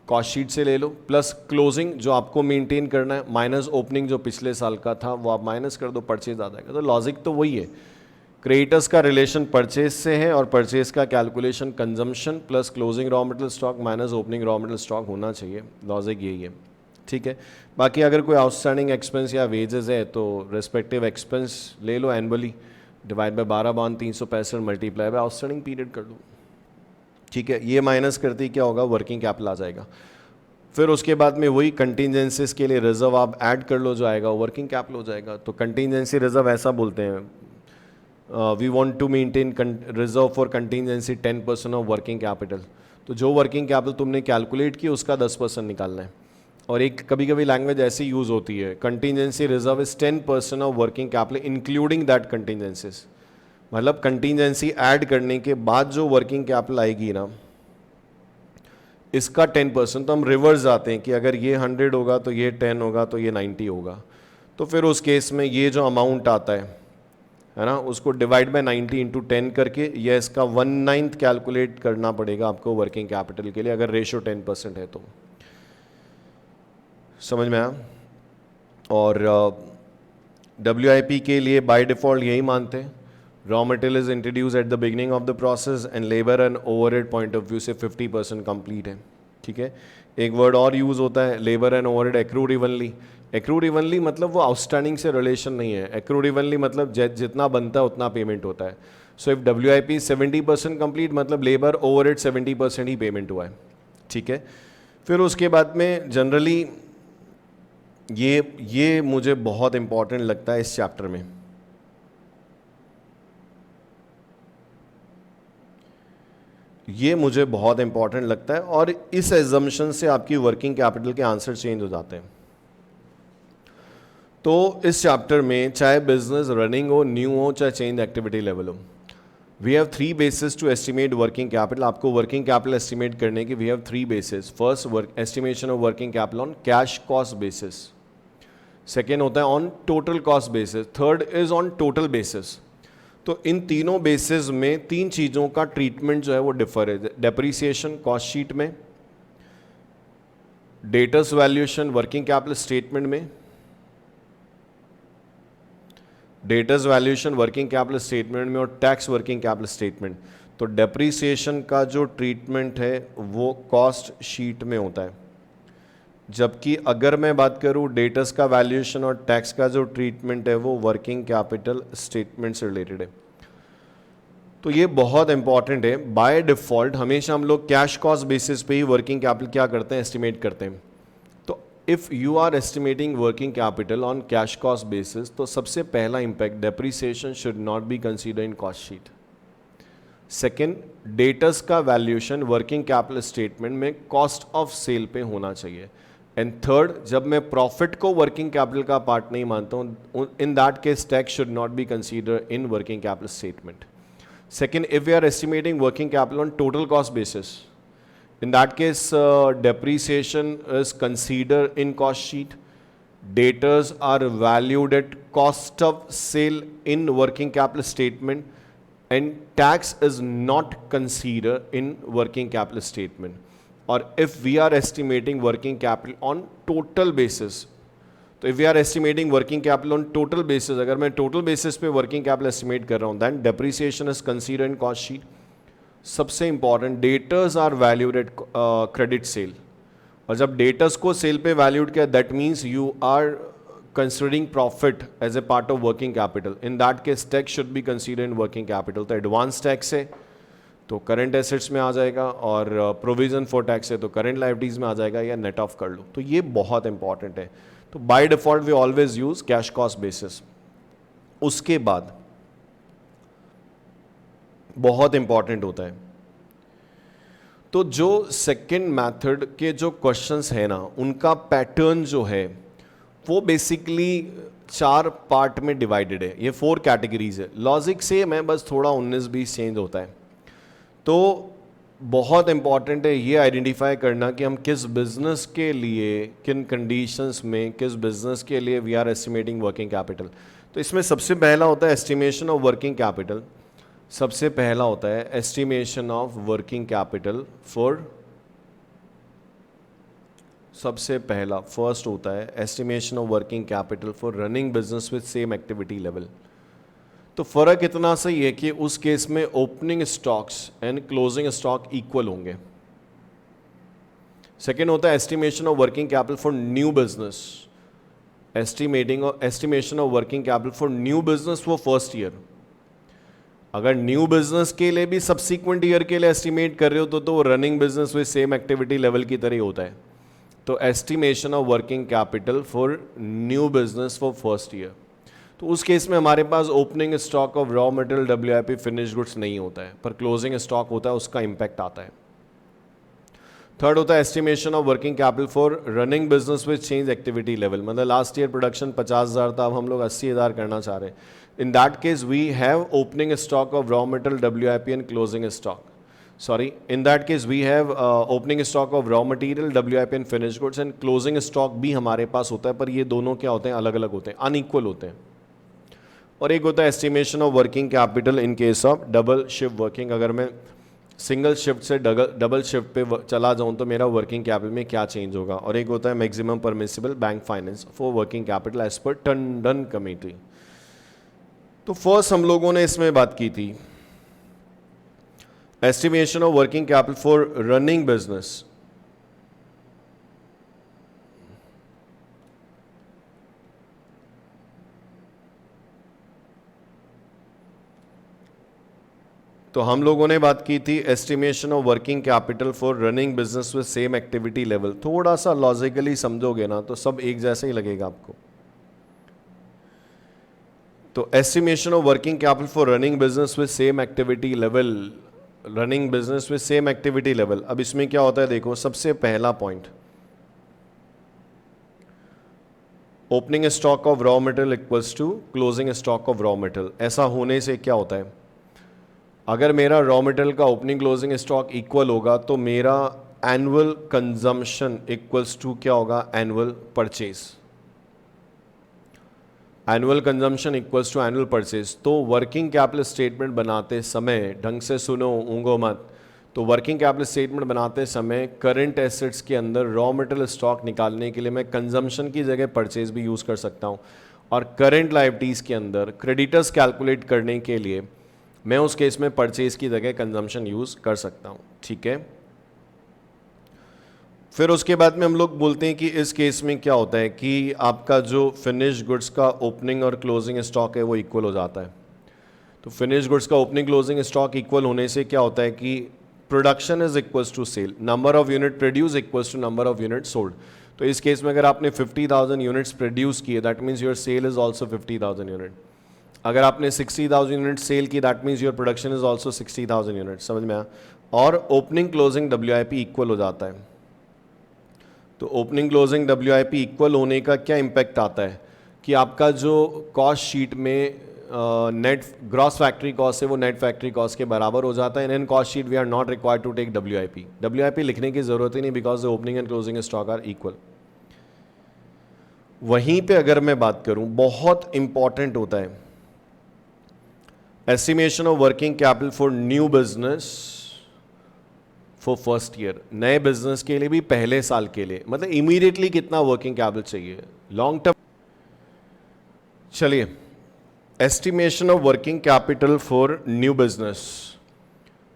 कॉस्ट शीट से ले लो, प्लस क्लोजिंग जो आपको मेंटेन करना है, माइनस ओपनिंग जो पिछले साल का था वो आप माइनस कर दो, परचेज आ जाएगा। तो लॉजिक तो वही है, क्रेडिटर्स का रिलेशन परचेज से है और परचेज का calculation consumption plus closing raw material stock minus opening raw material stock होना चाहिए, लॉजिक यही है, ठीक है। बाकी अगर कोई आउटस्टैंडिंग एक्सपेंस या वेजेस है तो रेस्पेक्टिव एक्सपेंस ले लो annually, divide by 12/365 multiply by outstanding period कर दो, ठीक है। ये माइनस करते ही क्या होगा? वर्किंग कैपिटल आ जाएगा। फिर उसके बाद में वही कंटीजेंसीज के लिए रिजर्व आप ऐड कर लो, जो आएगा वर्किंग कैपिटल हो जाएगा। तो कंटीजेंसी रिजर्व ऐसा बोलते हैं, we want to maintain reserve for contingency 10% of working capital. तो जो वर्किंग कैपिटल तुमने कैलकुलेट की उसका 10% निकालना है। और एक कभी कभी लैंग्वेज ऐसी यूज़ होती है, contingency reserve is 10% of working capital including that contingencies, मतलब कंटीजेंसी ऐड करने के बाद जो वर्किंग कैपिटल आएगी ना, इसका 10%। तो हम रिवर्स जाते हैं कि अगर ये 100 होगा तो ये 10 होगा तो ये 90 होगा। तो फिर उस केस में ये जो अमाउंट आता है ना, उसको डिवाइड बाय 90 इंटू 10 करके या इसका 1/9 कैलकुलेट करना पड़ेगा आपको वर्किंग कैपिटल के लिए, अगर रेशियो 10% है तो। समझ में आया? और WIP के लिए बाय डिफ़ॉल्ट यही मानते हैं, raw material is introduce at the beginning of the process and labour and overhead point of view से 50% कंप्लीट है, ठीक है। एक वर्ड और यूज़ होता है, labour and overhead accrued evenly. Accrued evenly मतलब वो आउटस्टैंडिंग से रिलेशन नहीं है, एक्रूड इवनली मतलब जितना बनता है उतना पेमेंट होता है। सो इफ WIP 70% कंप्लीट मतलब लेबर ओवरहेड 70% ही पेमेंट हुआ है, ठीक है। फिर उसके बाद में जनरली ये मुझे बहुत इंपॉर्टेंट लगता है इस चैप्टर में, ये मुझे बहुत इंपॉर्टेंट लगता है और इस एजम्पशन से आपकी वर्किंग कैपिटल के आंसर चेंज हो जाते हैं। तो इस चैप्टर में चाहे बिजनेस रनिंग हो, न्यू हो, चाहे चेंज एक्टिविटी लेवल हो, we have 3 basis to estimate working capital. आपको वर्किंग कैपिटल एस्टिमेट करने की we have 3 basis. First estimation of working capital on cash cost basis, second होता है on total cost basis, third is on total basis. तो इन तीनों बेसिस में 3 चीज़ों का ट्रीटमेंट जो है वो डिफर है। डेप्रीसिएशन कॉस्ट शीट में, debtors valuation working capital statement में, debtors valuation working capital statement में और टैक्स वर्किंग कैपिटल स्टेटमेंट। तो डेप्रीसिएशन का जो ट्रीटमेंट है वो कॉस्ट शीट में होता है, जबकि अगर मैं बात करूं डेटर्स का वैल्यूएशन और टैक्स का जो ट्रीटमेंट है वो वर्किंग कैपिटल स्टेटमेंट से रिलेटेड है। तो ये बहुत इंपॉर्टेंट है। बाय डिफॉल्ट हमेशा हम लोग कैश कॉस्ट बेसिस पे ही वर्किंग कैपिटल क्या करते हैं? एस्टिमेट करते हैं। तो if you are estimating working capital on cash cost basis, तो सबसे पहला impact depreciation should not be consider in cost sheet. Second, debtors का वैल्यूएशन वर्किंग कैपिटल स्टेटमेंट में कॉस्ट ऑफ सेल पे होना चाहिए। एंड थर्ड, जब मैं प्रॉफिट को वर्किंग कैपिटल का पार्ट नहीं मानता हूँ, इन that case tax should not be consider in working capital statement. Second, if we are estimating working capital on total cost basis, in that case, depreciation is considered in cost sheet. Debtors are valued at cost of sale in working capital statement, and tax is not considered in working capital statement. Or if we are estimating working capital on total basis, तो if we are estimating working capital on total basis, अगर मैं टोटल बेसिस पे वर्किंग कैपिटल एस्टिमेट कर रहा हूँ, then depreciation is considered in cost sheet. सबसे important, debtors are valued at credit sale, और जब डेटर्स को सेल पे वैल्यूड किया, that means you are considering profit as a part of working capital. In that case tax should be considered in working capital. तो एडवांस टैक्स है तो करंट एसेट्स में आ जाएगा, और प्रोविजन फॉर टैक्स है तो करंट लायबिलिटीज में आ जाएगा, या नेट ऑफ कर लो। तो ये बहुत इंपॉर्टेंट है। तो by default we always use cash cost basis. उसके बाद बहुत इंपॉर्टेंट होता है, तो जो सेकंड मेथड के जो क्वेश्चंस है ना, उनका पैटर्न जो है वो बेसिकली 4 पार्ट में डिवाइडेड है। ये 4 कैटेगरीज है। लॉजिक सेम है, बस थोड़ा 19-20 चेंज होता है। तो बहुत इम्पॉर्टेंट है ये आइडेंटिफाई करना कि हम किस बिजनेस के लिए, किन कंडीशंस में, किस बिजनेस के लिए we are estimating working capital. तो इसमें सबसे पहला होता है एस्टिमेशन ऑफ वर्किंग कैपिटल। सबसे पहला होता है estimation of working capital for, सबसे पहला फर्स्ट होता है estimation of working capital for running business with same activity level. तो फर्क इतना सही है कि उस केस में opening stocks and closing stock equal होंगे। सेकेंड होता है estimation of working capital for new business, estimation of working capital for new business for first year. अगर न्यू बिजनेस के लिए भी सब्सीक्वेंट ईयर के लिए एस्टिमेट कर रहे हो तो running business with same activity level की तरह ही होता है। तो estimation of working capital for new business for first year, तो उस केस में हमारे पास opening stock of raw material WIP finish goods नहीं होता है, पर क्लोजिंग स्टॉक होता है, उसका इंपैक्ट आता है। थर्ड होता है estimation of working capital for running business with change activity level. मतलब लास्ट ईयर प्रोडक्शन 50,000 था, अब हम लोग 80,000 करना चाह रहे हैं। In that case we have opening stock of raw material WIP and closing stock, sorry, in that case we have opening stock of raw material WIP and finish goods and closing stock भी हमारे पास होता है, पर ये दोनों क्या होते हैं, अलग अलग होते हैं, अनइक्वल होते हैं। और एक होता है estimation of working capital in case of double shift working. अगर मैं सिंगल शिफ्ट से डबल शिफ्ट पे चला जाऊं तो मेरा वर्किंग कैपिटल में क्या चेंज होगा। और एक होता है maximum permissible bank finance for working capital as per Tandon committee. तो फर्स्ट हम लोगों ने इसमें बात की थी estimation of working capital for running business. तो हम लोगों ने बात की थी estimation of working capital for running business with same activity level. थोड़ा सा लॉजिकली समझोगे ना तो सब एक जैसा ही लगेगा आपको। तो estimation of working capital for running business with same activity level, running business with same activity level. अब इसमें क्या होता है, देखो सबसे पहला point, opening stock of raw material equals to closing stock of raw material. ऐसा होने से क्या होता है, अगर मेरा रॉ मटेरियल का ओपनिंग क्लोजिंग स्टॉक इक्वल होगा तो मेरा एनुअल कंजम्पशन इक्वल्स टू क्या होगा, annual purchase. Annual consumption equals to annual purchase. तो वर्किंग कैपिटल स्टेटमेंट बनाते समय, ढंग से सुनो, ऊँगो मत, तो वर्किंग कैपिटल स्टेटमेंट बनाते समय करंट एसेट्स के अंदर रॉ मटेरियल स्टॉक निकालने के लिए मैं कंजम्पशन की जगह परचेज भी यूज़ कर सकता हूँ, और करंट लायबिलिटीज़ के अंदर क्रेडिटर्स कैलकुलेट करने के लिए मैं उस केस में परचेज की जगह कंजम्पशन यूज़ कर सकता हूँ। ठीक है, फिर उसके बाद में हम लोग बोलते हैं कि इस केस में क्या होता है कि आपका जो फिनिश गुड्स का ओपनिंग और क्लोजिंग स्टॉक है वो इक्वल हो जाता है। तो फिनिश गुड्स का ओपनिंग क्लोजिंग स्टॉक इक्वल होने से क्या होता है कि production is equals to sale, number of unit produce equals to number of unit sold. तो इस केस में अगर आपने 50,000 यूनिट्स प्रोड्यूस किए, that means your sale is also 50,000 unit. अगर आपने 60,000 यूनिट सेल की, that means your production is also 60,000 unit. समझ में आया। और ओपनिंग क्लोजिंग WIP इक्वल हो जाता है। तो ओपनिंग क्लोजिंग WIP इक्वल होने का क्या इम्पैक्ट आता है कि आपका जो कॉस्ट शीट में नेट ग्रॉस फैक्ट्री कॉस्ट है वो नेट फैक्ट्री कॉस्ट के बराबर हो जाता है। In cost sheet we are not required to take WIP लिखने की जरूरत ही नहीं, because the opening and closing stock are equal. वहीं पे अगर मैं बात करूं, बहुत इंपॉर्टेंट होता है estimation of working capital for new business for first year. नए बिजनेस के लिए भी पहले साल के लिए, मतलब इमीडिएटली कितना वर्किंग कैपिटल चाहिए, लॉन्ग टर्म। चलिए, estimation of working capital for new business.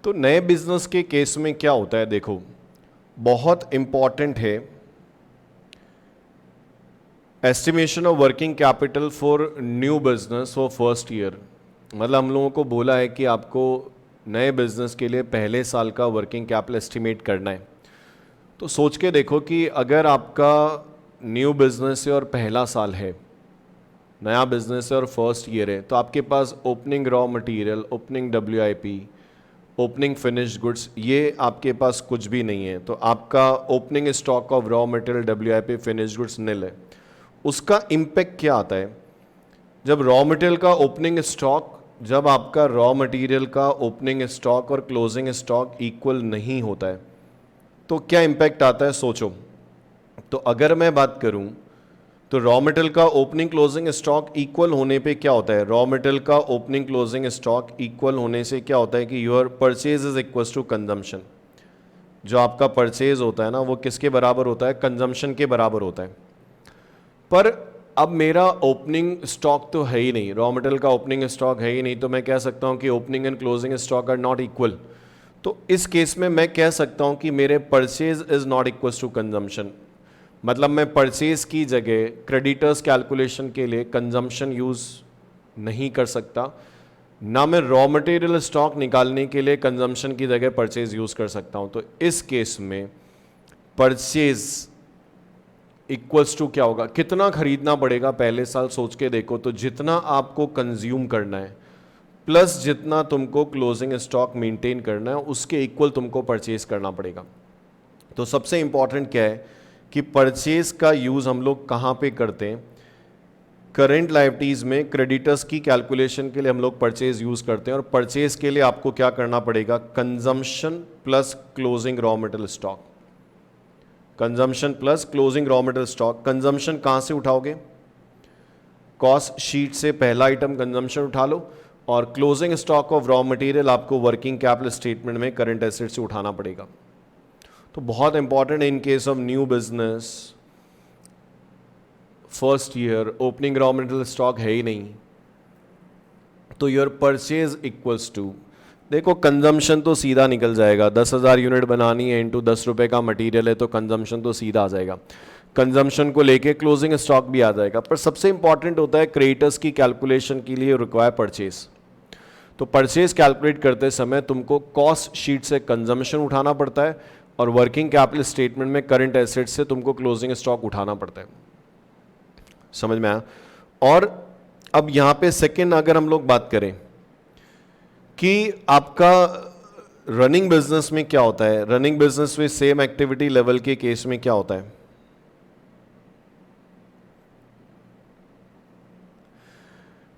तो नए बिजनेस के केस में क्या होता है, देखो बहुत इंपॉर्टेंट है estimation of working capital for new business for first year. मतलब हम लोगों को बोला है कि आपको नए बिजनेस के लिए पहले साल का वर्किंग कैपिटल एस्टिमेट करना है। तो सोच के देखो कि अगर आपका न्यू बिजनेस है और पहला साल है, नया बिजनेस है और फर्स्ट ईयर है, तो आपके पास opening raw material, opening WIP, opening finish goods, ये आपके पास कुछ भी नहीं है। तो आपका opening stock of raw material WIP finish goods nil है। उसका इम्पैक्ट क्या आता है, जब रॉ मटेरियल का ओपनिंग स्टॉक जब आपका रॉ मटेरियल का ओपनिंग स्टॉक और क्लोजिंग स्टॉक इक्वल नहीं होता है तो क्या इम्पैक्ट आता है, सोचो। तो अगर मैं बात करूं तो रॉ मटेरियल का ओपनिंग क्लोजिंग स्टॉक इक्वल होने पे क्या होता है, रॉ मटेरियल का ओपनिंग क्लोजिंग स्टॉक इक्वल होने से क्या होता है कि your purchase is equal to consumption. जो आपका परचेज होता है ना वो किसके बराबर होता है, कंजम्पशन के बराबर होता है। पर अब मेरा ओपनिंग स्टॉक तो है ही नहीं, रॉ मटेरियल का ओपनिंग स्टॉक है ही नहीं, तो मैं कह सकता हूं कि opening and closing stock are not equal. तो इस केस में मैं कह सकता हूं कि मेरे purchase is not equal to consumption. मतलब मैं परचेज की जगह क्रेडिटर्स कैलकुलेशन के लिए कंजम्पशन यूज नहीं कर सकता, ना मैं रॉ मटेरियल स्टॉक निकालने के लिए कंजम्पशन की जगह परचेज यूज कर सकता हूं। तो इस केस में परचेज इक्वल्स टू क्या होगा, कितना खरीदना पड़ेगा पहले साल सोच के देखो। तो जितना आपको कंज्यूम करना है प्लस जितना तुमको क्लोजिंग स्टॉक मेंटेन करना है उसके इक्वल तुमको परचेज करना पड़ेगा। तो सबसे इंपॉर्टेंट क्या है कि परचेज का यूज हम लोग कहाँ पे करते हैं, करेंट लायबिलिटीज में क्रेडिटर्स की कैलकुलेशन के लिए हम लोग परचेज यूज करते हैं। और परचेज के लिए आपको क्या करना पड़ेगा, consumption plus closing raw material stock, consumption plus closing raw material stock. Consumption कहाँ से उठाओगे, कॉस्ट शीट से पहला आइटम कंजम्पशन उठा लो, और closing stock of raw material आपको वर्किंग कैपिटल स्टेटमेंट में करंट एसेट से उठाना पड़ेगा। तो बहुत important in case of new business, first year, opening raw material stock है ही नहीं, तो योर परचेज इक्वल्स टू, देखो कंजम्पशन तो सीधा निकल जाएगा, 10,000 यूनिट बनानी है इंटू 10 रुपये का मटेरियल है तो कंजम्पशन तो सीधा आ जाएगा। कंजम्पशन को लेके क्लोजिंग स्टॉक भी आ जाएगा। पर सबसे इंपॉर्टेंट होता है क्रेडिटर्स की कैलकुलेशन के लिए रिक्वायर परचेज। तो परचेज कैलकुलेट करते समय तुमको कॉस्ट शीट से कंजम्पशन उठाना पड़ता है और वर्किंग कैपिटल स्टेटमेंट में करंट एसेट से तुमको क्लोजिंग स्टॉक उठाना पड़ता है। समझ में आया। और अब यहां पे सेकंड अगर हम लोग बात करें कि आपका रनिंग बिजनेस में क्या होता है, रनिंग बिजनेस में सेम एक्टिविटी लेवल के केस में क्या होता है,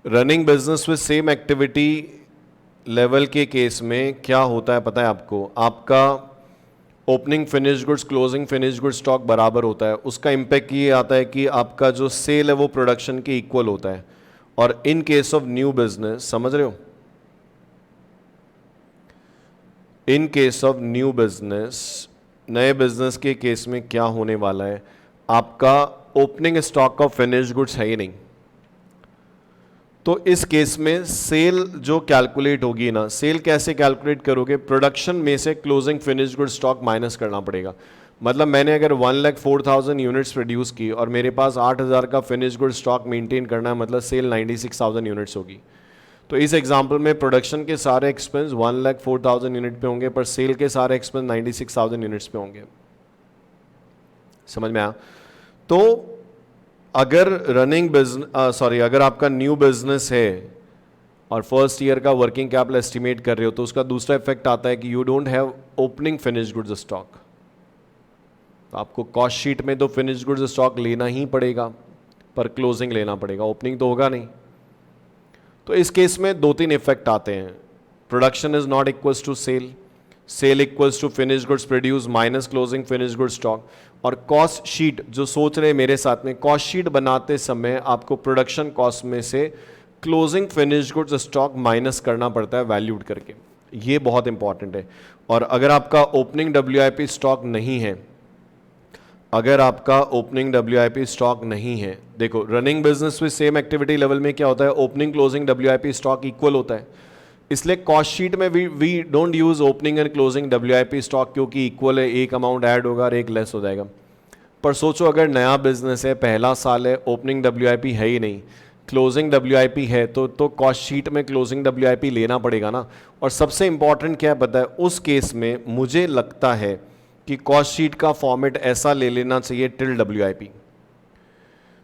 running business with same activity level के केस में क्या होता है पता है आपको, आपका opening finish goods closing finish goods stock बराबर होता है। उसका इम्पैक्ट ये आता है कि आपका जो सेल है वो प्रोडक्शन के इक्वल होता है। और इन केस ऑफ न्यू बिजनेस, समझ रहे हो, इन केस ऑफ न्यू बिजनेस, नए बिजनेस के केस में क्या होने वाला है, आपका opening stock of finish goods है ही नहीं। तो इस केस में सेल जो कैलकुलेट होगी ना, सेल कैसे कैलकुलेट करोगे, प्रोडक्शन में से closing finish good stock minus करना पड़ेगा। मतलब मैंने अगर 1,04,000 यूनिट्स प्रोड्यूस की और मेरे पास 8,000 का फिनिश गुड स्टॉक मेंटेन करना है, मतलब सेल 96,000 यूनिट्स होगी। तो इस एग्जांपल में प्रोडक्शन के सारे एक्सपेंस 1,04,000 यूनिट पे होंगे पर सेल के सारे एक्सपेंस 96,000 यूनिट्स पे होंगे। समझ में आया। तो अगर रनिंग बिजनेस अगर आपका न्यू बिजनेस है और फर्स्ट ईयर का वर्किंग कैपिटल एस्टिमेट कर रहे हो तो उसका दूसरा इफेक्ट आता है कि you don't have opening finish goods stock. तो आपको कॉस्ट शीट में तो फिनिश गुड्स स्टॉक लेना ही पड़ेगा पर क्लोजिंग लेना पड़ेगा, ओपनिंग तो होगा नहीं। तो इस केस में 2-3 इफेक्ट आते हैं। Production is not equals to sale, sale equals to finish goods produce minus closing finish goods stock. और कॉस्ट शीट जो सोच रहे हैं मेरे साथ में, कॉस्ट शीट बनाते समय आपको प्रोडक्शन कॉस्ट में से closing finish goods stock minus करना पड़ता है वैल्यूड करके, ये बहुत इंपॉर्टेंट है। और अगर आपका ओपनिंग WIP स्टॉक नहीं है, अगर आपका ओपनिंग WIP स्टॉक नहीं है, देखो रनिंग बिजनेस में सेम एक्टिविटी लेवल में क्या होता है, opening closing WIP stock equal होता है। इसलिए कॉस्ट शीट में we don't use opening and closing WIP stock क्योंकि इक्वल है, एक अमाउंट ऐड होगा और एक लेस हो जाएगा। पर सोचो अगर नया बिजनेस है, पहला साल है, ओपनिंग WIP है ही नहीं, क्लोजिंग WIP है, तो कॉस्ट शीट में क्लोजिंग WIP लेना पड़ेगा ना। और सबसे इंपॉर्टेंट क्या है पता है, उस केस में मुझे लगता है कि कॉस्ट शीट का फॉर्मेट ऐसा ले लेना चाहिए टिल WIP।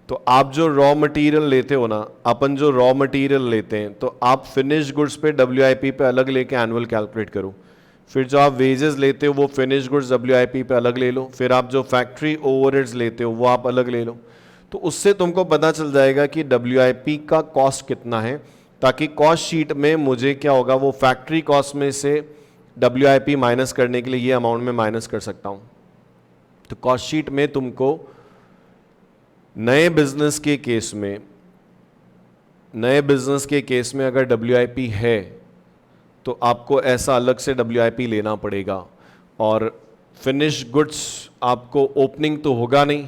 तो आप जो रॉ मटेरियल लेते हो ना, अपन जो रॉ मटेरियल लेते हैं तो आप फिनिश गुड्स पे WIP पे अलग लेके एनुअल कैलकुलेट करो। फिर जो आप वेजेस लेते हो वो फिनिश गुड्स WIP पे अलग ले लो। फिर आप जो फैक्ट्री ओवरहेड्स लेते हो वो आप अलग ले लो। तो उससे तुमको पता चल जाएगा कि WIP का कॉस्ट कितना है, ताकि कॉस्ट शीट में मुझे क्या होगा, वो फैक्ट्री कॉस्ट में से WIP माइनस करने के लिए ये अमाउंट में माइनस कर सकता हूं। तो कॉस्ट शीट में तुमको नए बिजनेस के केस में अगर WIP है तो आपको ऐसा अलग से WIP लेना पड़ेगा। और फिनिश गुड्स आपको ओपनिंग तो होगा नहीं,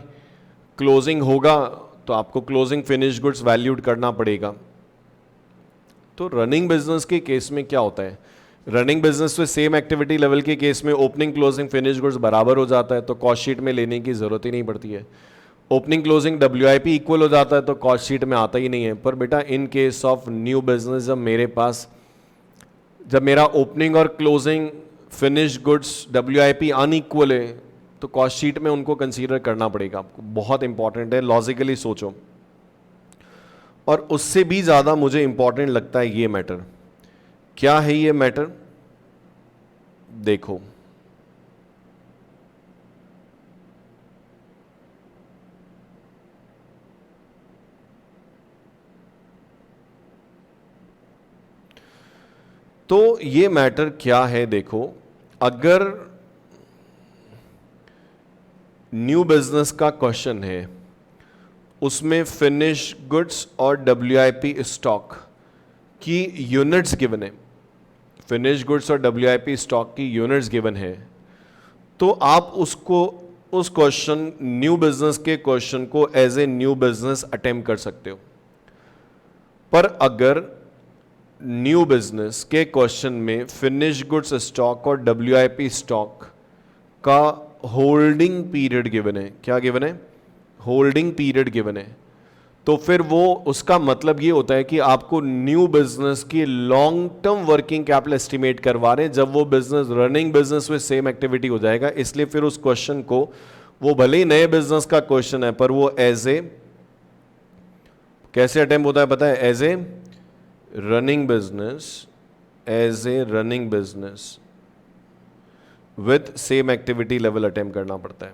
क्लोजिंग होगा, तो आपको क्लोजिंग फिनिश गुड्स वैल्यूड करना पड़ेगा। तो रनिंग बिजनेस के केस में क्या होता है, रनिंग बिजनेस में सेम एक्टिविटी लेवल के केस में ओपनिंग क्लोजिंग फिनिश गुड्स बराबर हो जाता है, तो कॉस्ट शीट में लेने की जरूरत ही नहीं पड़ती है। ओपनिंग क्लोजिंग WIP इक्वल हो जाता है तो कॉस्ट शीट में आता ही नहीं है। पर बेटा इन केस ऑफ न्यू बिजनेस जब मेरा ओपनिंग और closing finish goods WIP unequal है तो कॉस्ट शीट में उनको कंसीडर करना पड़ेगा आपको। बहुत इंपॉर्टेंट है, लॉजिकली सोचो। और उससे भी ज़्यादा मुझे इंपॉर्टेंट लगता है ये मैटर। क्या है ये मैटर, देखो। तो ये मैटर क्या है, देखो, अगर न्यू बिजनेस का क्वेश्चन है, उसमें फिनिश गुड्स और WIP स्टॉक की यूनिट्स गिवन है, फिनिश गुड्स और WIP स्टॉक की यूनिट्स गिवन है, तो आप उस क्वेश्चन न्यू बिजनेस के क्वेश्चन को as a new business attempt कर सकते हो। पर अगर न्यू बिजनेस के क्वेश्चन में फिनिश गुड्स स्टॉक और WIP स्टॉक का होल्डिंग पीरियड गिवन है, क्या गिवन है, होल्डिंग पीरियड गिवन है, तो फिर वो उसका मतलब ये होता है कि आपको न्यू बिजनेस की long term working capital estimate करवा रहे हैं जब वो बिजनेस रनिंग बिजनेस में सेम एक्टिविटी हो जाएगा। इसलिए फिर उस क्वेश्चन को, वो भले ही नए बिजनेस का क्वेश्चन है, पर वो एज ए कैसे अटेम्प्ट होता है पता है, as a running business with same activity level attempt करना पड़ता है।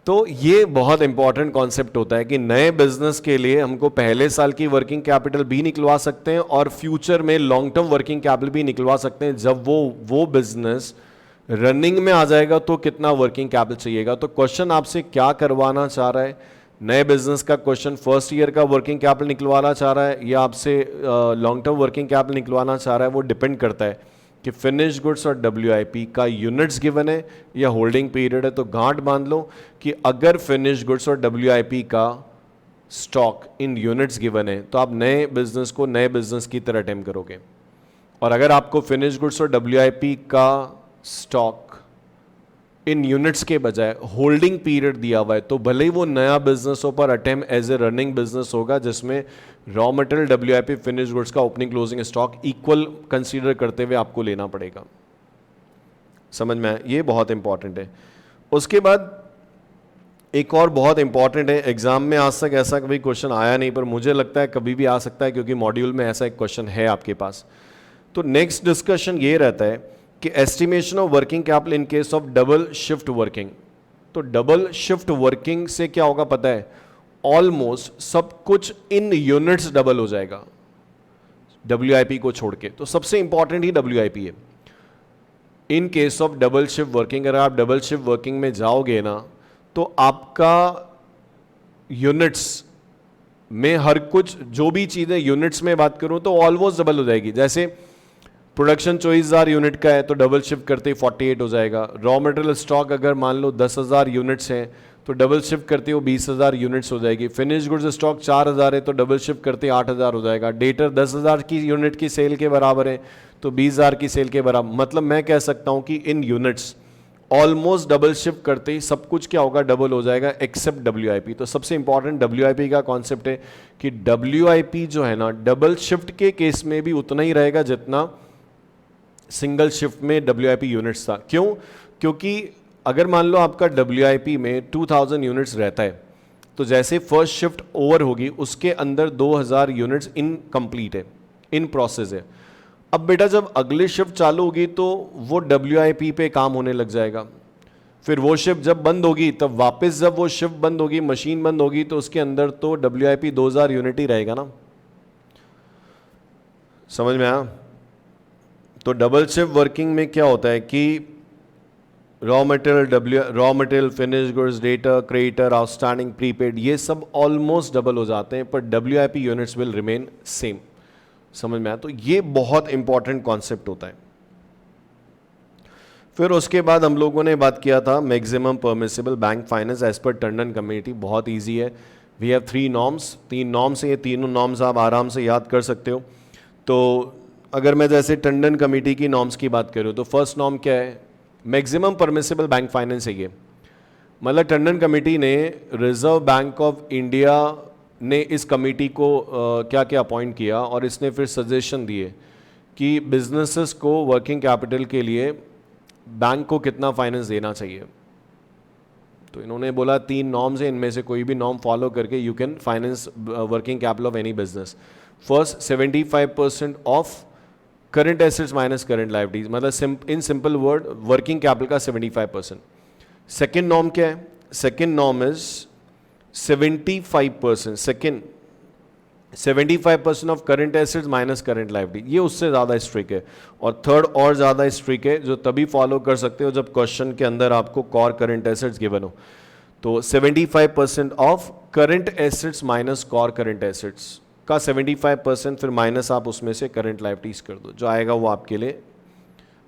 तो ये बहुत इंपॉर्टेंट कॉन्सेप्ट होता है कि नए बिजनेस के लिए हमको पहले साल की वर्किंग कैपिटल भी निकलवा सकते हैं और फ्यूचर में लॉन्ग टर्म वर्किंग कैपिटल भी निकलवा सकते हैं। जब वो बिजनेस रनिंग में आ जाएगा तो कितना वर्किंग कैपिटल चाहिएगा। तो क्वेश्चन आपसे क्या करवाना चाह रहा है, नए बिजनेस का क्वेश्चन फर्स्ट ईयर का वर्किंग कैपिटल निकलवाना चाह रहा है या आपसे लॉन्ग टर्म वर्किंग कैपिटल निकलवाना चाह रहा है, वो डिपेंड करता है कि फिनिश गुड्स और WIP का यूनिट्स गिवन है या होल्डिंग पीरियड है। तो गांठ बांध लो कि अगर फिनिश गुड्स और WIP का स्टॉक इन यूनिट्स गिवन है तो आप नए बिजनेस को नए बिजनेस की तरह अटेम्प्ट करोगे। और अगर आपको फिनिश गुड्स और WIP का स्टॉक इन यूनिट्स के बजाय होल्डिंग पीरियड दिया हुआ है तो भले ही वो नया बिजनेस हो पर attempt as a running business होगा, जिसमें raw material WIP finish goods का opening closing stock equal consider करते हुए आपको लेना पड़ेगा। समझ में आया, ये बहुत इंपॉर्टेंट है। उसके बाद एक और बहुत इंपॉर्टेंट है, एग्जाम में आज तक ऐसा कभी क्वेश्चन आया नहीं पर मुझे लगता है कभी भी आ सकता है क्योंकि मॉड्यूल में ऐसा एक क्वेश्चन है आपके पास। तो नेक्स्ट डिस्कशन ये रहता है कि estimation of working capital in case of double shift working. तो डबल शिफ्ट वर्किंग से क्या होगा पता है, ऑलमोस्ट सब कुछ इन यूनिट्स डबल हो जाएगा WIP को छोड़ के। तो सबसे इंपॉर्टेंट ही WIP है इन case of double shift working. अगर आप डबल शिफ्ट वर्किंग में जाओगे ना तो आपका यूनिट्स में हर कुछ, जो भी चीजें यूनिट्स में बात करूं तो ऑलमोस्ट डबल हो जाएगी। जैसे प्रोडक्शन 24,000 यूनिट का है तो डबल शिफ्ट करते ही 48 हो जाएगा। रॉ मटेरियल स्टॉक अगर मान लो 10,000 यूनिट्स हैं तो डबल शिफ्ट करते ही वो 20,000 यूनिट्स हो जाएगी। फिनिश गुड्स स्टॉक 4,000 है तो डबल शिफ्ट करते ही 8,000 हो जाएगा। डेटर 10,000 की यूनिट की सेल के बराबर है तो 20,000 की सेल के बराबर। मतलब मैं कह सकता हूं कि इन यूनिट्स ऑलमोस्ट डबल शिफ्ट करते ही सब कुछ क्या होगा, डबल हो जाएगा एक्सेप्ट WIP। तो सबसे इंपॉर्टेंट WIP का कॉन्सेप्ट है कि WIP जो है ना डबल शिफ्ट के केस में भी उतना ही रहेगा जितना सिंगल शिफ्ट में WIP यूनिट्स था। क्यों? क्योंकि अगर मान लो आपका WIP में 2000 यूनिट्स रहता है तो जैसे फर्स्ट शिफ्ट ओवर होगी उसके अंदर 2000 यूनिट्स इनकम्प्लीट है, इन प्रोसेस है। अब बेटा जब अगली शिफ्ट चालू होगी तो वो WIP पे काम होने लग जाएगा। फिर वो शिफ्ट जब बंद होगी तब वापस जब वो शिफ्ट बंद होगी, मशीन बंद होगी, तो उसके अंदर तो WIP 2000 यूनिट ही रहेगा ना। समझ में आया? तो डबल शिफ्ट वर्किंग में क्या होता है कि raw material, finish goods, debtor, creditor, outstanding, prepaid, ये सब ऑलमोस्ट डबल हो जाते हैं, पर WIP units will remain same. समझ में आया? तो ये बहुत इंपॉर्टेंट कॉन्सेप्ट होता है। फिर उसके बाद हम लोगों ने बात किया था maximum permissible bank finance as per Tandon committee. बहुत इजी है, वी हैव 3 नॉर्म्स, 3 नॉर्म्स हैं, ये तीनों नॉर्म्स आप आराम से याद कर सकते हो। तो अगर मैं जैसे टंडन कमेटी की नॉर्म्स की बात करूँ तो फर्स्ट नॉर्म क्या है? मैक्सिमम परमिसिबल बैंक फाइनेंस है ये। मतलब टंडन कमेटी ने, रिजर्व बैंक ऑफ इंडिया ने इस कमेटी को क्या क्या अपॉइंट किया और इसने फिर सजेशन दिए कि बिजनेसेस को वर्किंग कैपिटल के लिए बैंक को कितना फाइनेंस देना चाहिए। तो इन्होंने बोला 3 नॉर्म्स हैं, इनमें से कोई भी नॉर्म फॉलो करके you can finance working capital of any business. First 75% of current assets minus current liabilities, मतलब in simple word working capital का 75%। सेकेंड नॉर्म क्या है? Second norm is 75%, second 75% of current assets minus current liability, ये उससे ज़्यादा स्ट्रिक्ट है। और थर्ड और ज़्यादा स्ट्रिक्ट है, जो तभी फॉलो कर सकते हो जब क्वेश्चन के अंदर आपको कॉर करंट एसेट्स गिवन हो। तो 75% of current assets minus core current assets का 75%, फिर माइनस आप उसमें से करंट लायबिलिटीज कर दो, जो आएगा वो आपके लिए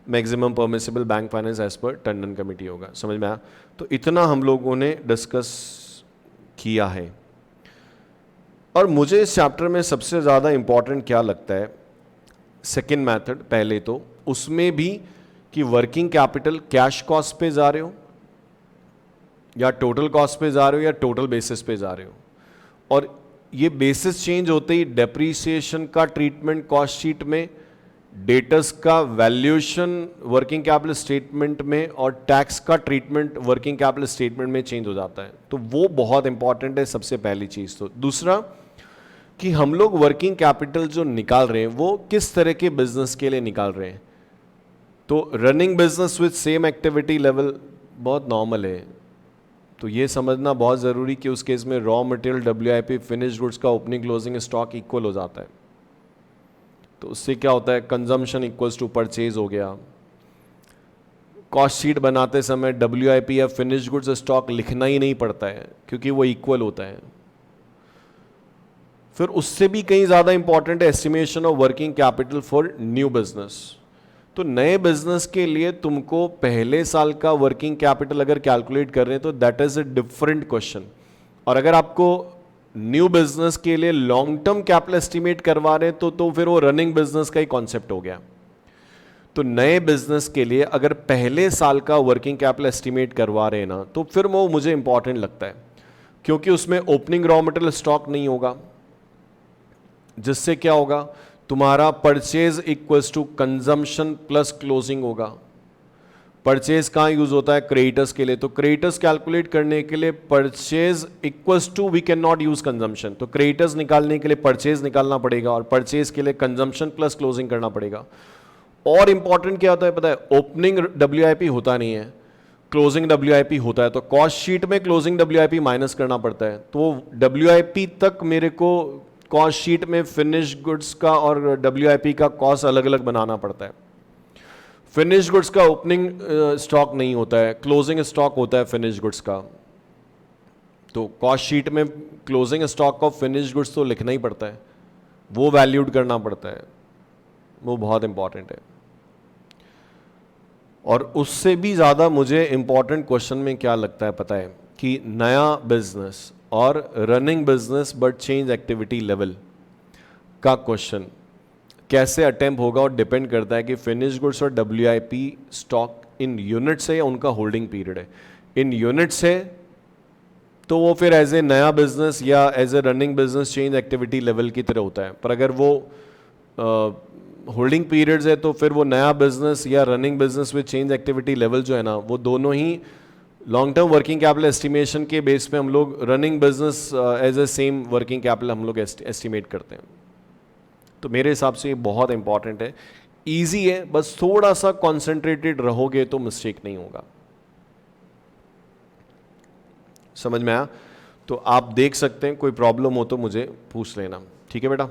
maximum permissible bank finance as per Tandon committee होगा। समझ में आया? तो इतना हम लोगों ने डिस्कस किया है। और मुझे इस चैप्टर में सबसे ज़्यादा इंपॉर्टेंट क्या लगता है, सेकेंड मेथड, पहले तो उसमें भी कि वर्किंग कैपिटल कैश कॉस्ट पे जा रहे हो या टोटल कॉस्ट पे जा रहे हो या टोटल बेसिस पे जा रहे हो। और ये बेसिस चेंज होते ही डेप्रीसिएशन का ट्रीटमेंट कॉस्ट शीट में, डेटर्स का वैल्यूएशन वर्किंग कैपिटल स्टेटमेंट में और टैक्स का ट्रीटमेंट वर्किंग कैपिटल स्टेटमेंट में चेंज हो जाता है। तो वो बहुत इंपॉर्टेंट है, सबसे पहली चीज़। तो दूसरा कि हम लोग वर्किंग कैपिटल जो निकाल रहे हैं वो किस तरह के बिजनेस के लिए निकाल रहे हैं। तो running business with same activity level बहुत नॉर्मल है, तो ये समझना बहुत ज़रूरी कि उस केस में raw material, WIP, finish goods का ओपनिंग क्लोजिंग स्टॉक इक्वल हो जाता है। तो उससे क्या होता है, कंजम्पशन इक्वल्स टू परचेज हो गया। कॉस्ट शीट बनाते समय WIP या फिनिश गुड्स स्टॉक लिखना ही नहीं पड़ता है क्योंकि वो इक्वल होता है। फिर उससे भी कहीं ज़्यादा इंपॉर्टेंट है estimation of working capital for new business. तो नए बिजनेस के लिए तुमको पहले साल का वर्किंग कैपिटल अगर कैलकुलेट कर रहे हैं तो that is a different question. और अगर आपको न्यू बिजनेस के लिए लॉन्ग टर्म कैपिटल एस्टिमेट करवा रहे हैं तो फिर वो रनिंग बिजनेस का ही कॉन्सेप्ट हो गया। तो नए बिजनेस के लिए अगर पहले साल का वर्किंग कैपिटल एस्टिमेट करवा रहे हैं ना, तो फिर वो मुझे इंपॉर्टेंट लगता है क्योंकि उसमें ओपनिंग रॉ मटेरियल स्टॉक नहीं होगा, जिससे क्या होगा, तुम्हारा purchase equals to consumption plus closing होगा। परचेज कहाँ यूज होता है? क्रेडिटर्स के लिए। तो क्रेडिटर्स कैलकुलेट करने के लिए purchase equals to, we can not use consumption, तो क्रेडिटर्स निकालने के लिए परचेज निकालना पड़ेगा और परचेज के लिए कंजम्पशन प्लस क्लोजिंग करना पड़ेगा। और इंपॉर्टेंट क्या होता है पता है? ओपनिंग WIP होता नहीं है, क्लोजिंग WIP होता है। तो कॉस्ट शीट में क्लोजिंग WIP माइनस करना पड़ता है। तो WIP तक मेरे को कॉस्ट शीट में फिनिश गुड्स का और WIP का कॉस्ट अलग अलग बनाना पड़ता है। फिनिश गुड्स का ओपनिंग स्टॉक नहीं होता है, क्लोजिंग स्टॉक होता है फिनिश गुड्स का। तो कॉस्ट शीट में closing stock of finish goods तो लिखना ही पड़ता है, वो वैल्यूड करना पड़ता है, वो बहुत इंपॉर्टेंट है। और उससे भी ज़्यादा मुझे इंपॉर्टेंट क्वेश्चन में क्या लगता है पता है, कि नया बिजनेस और running business but change activity level का क्वेश्चन कैसे अटेम्प्ट होगा और डिपेंड करता है कि फिनिश गुड्स और WIP स्टॉक इन यूनिट्स है या उनका होल्डिंग पीरियड है। इन यूनिट्स है तो वो फिर एज ए नया बिजनेस या as a running business change activity level की तरह होता है। पर अगर वो होल्डिंग पीरियड्स है तो फिर वो नया बिजनेस या running business with change activity level जो है ना, वो दोनों ही long term working capital estimation के बेस पे हम लोग running business as a same working capital हम लोग एस्टिमेट करते हैं। तो मेरे हिसाब से ये बहुत इंपॉर्टेंट है, ईजी है, बस थोड़ा सा कॉन्सेंट्रेटेड रहोगे तो मिस्टेक नहीं होगा। समझ में आया? तो आप देख सकते हैं, कोई प्रॉब्लम हो तो मुझे पूछ लेना, ठीक है बेटा।